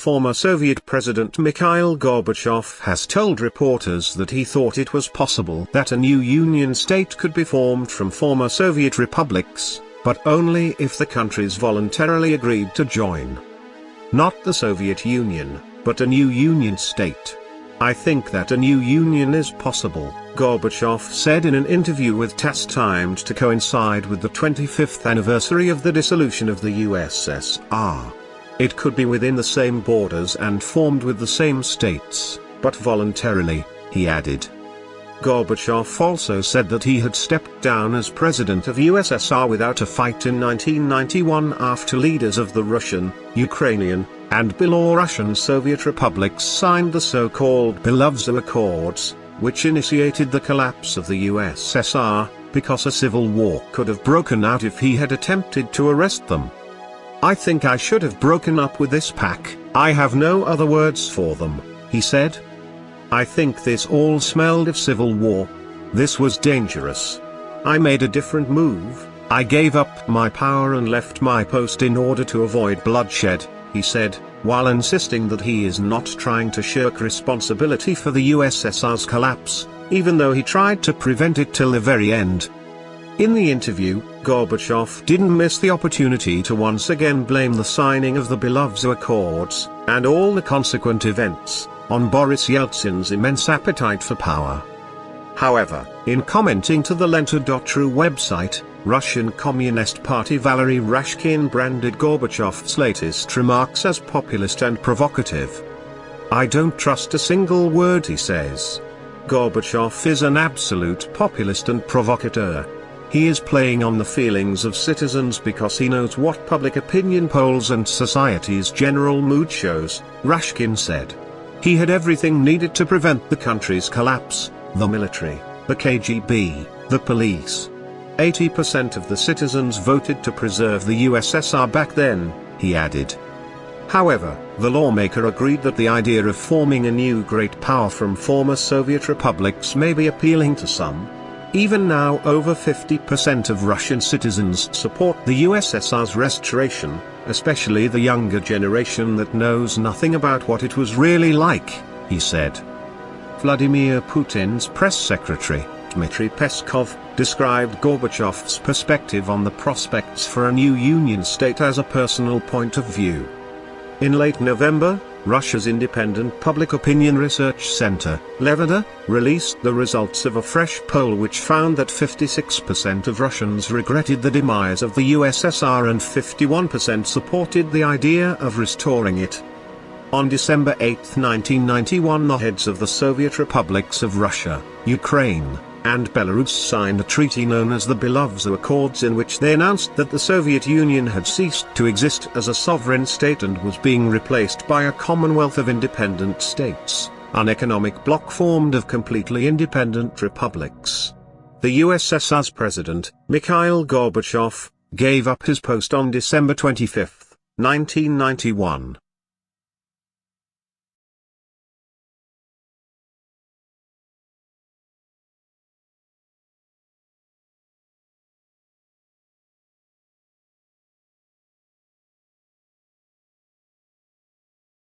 former Soviet President Mikhail Gorbachev has told reporters that he thought it was possible that a new Union state could be formed from former Soviet republics, but only if the countries voluntarily agreed to join. Not the Soviet Union, but a new Union state. I think that a new union is possible, Gorbachev said in an interview with TASS, timed to coincide with the 25th anniversary of the dissolution of the USSR. It could be within the same borders and formed with the same states, but voluntarily, he added. Gorbachev also said that he had stepped down as president of USSR without a fight in 1991 after leaders of the Russian, Ukrainian, and Belarusian Soviet republics signed the so-called Belovezh Accords, which initiated the collapse of the USSR, because a civil war could have broken out if he had attempted to arrest them. I think I should have broken up with this pack, I have no other words for them, he said. I think this all smelled of civil war. This was dangerous. I made a different move, I gave up my power and left my post in order to avoid bloodshed, he said, while insisting that he is not trying to shirk responsibility for the USSR's collapse, even though he tried to prevent it till the very end. In the interview, Gorbachev didn't miss the opportunity to once again blame the signing of the Belovezh Accords, and all the consequent events, on Boris Yeltsin's immense appetite for power. However, in commenting to the Lenta.ru website, Russian Communist Party Valery Rashkin branded Gorbachev's latest remarks as populist and provocative. I don't trust a single word he says. Gorbachev is an absolute populist and provocateur. He is playing on the feelings of citizens because he knows what public opinion polls and society's general mood shows, Rashkin said. He had everything needed to prevent the country's collapse: the military, the KGB, the police. 80% of the citizens voted to preserve the USSR back then, he added. However, the lawmaker agreed that the idea of forming a new great power from former Soviet republics may be appealing to some. Even now, over 50% of Russian citizens support the USSR's restoration, especially the younger generation that knows nothing about what it was really like, he said. Vladimir Putin's press secretary, Dmitry Peskov, described Gorbachev's perspective on the prospects for a new Union state as a personal point of view. In late November, Russia's independent public opinion research center, Levada, released the results of a fresh poll which found that 56% of Russians regretted the demise of the USSR and 51% supported the idea of restoring it. On December 8, 1991, the heads of the Soviet republics of Russia, Ukraine, and Belarus signed a treaty known as the Belovezh Accords, in which they announced that the Soviet Union had ceased to exist as a sovereign state and was being replaced by a commonwealth of independent states, an economic bloc formed of completely independent republics. The USSR's president, Mikhail Gorbachev, gave up his post on December 25, 1991.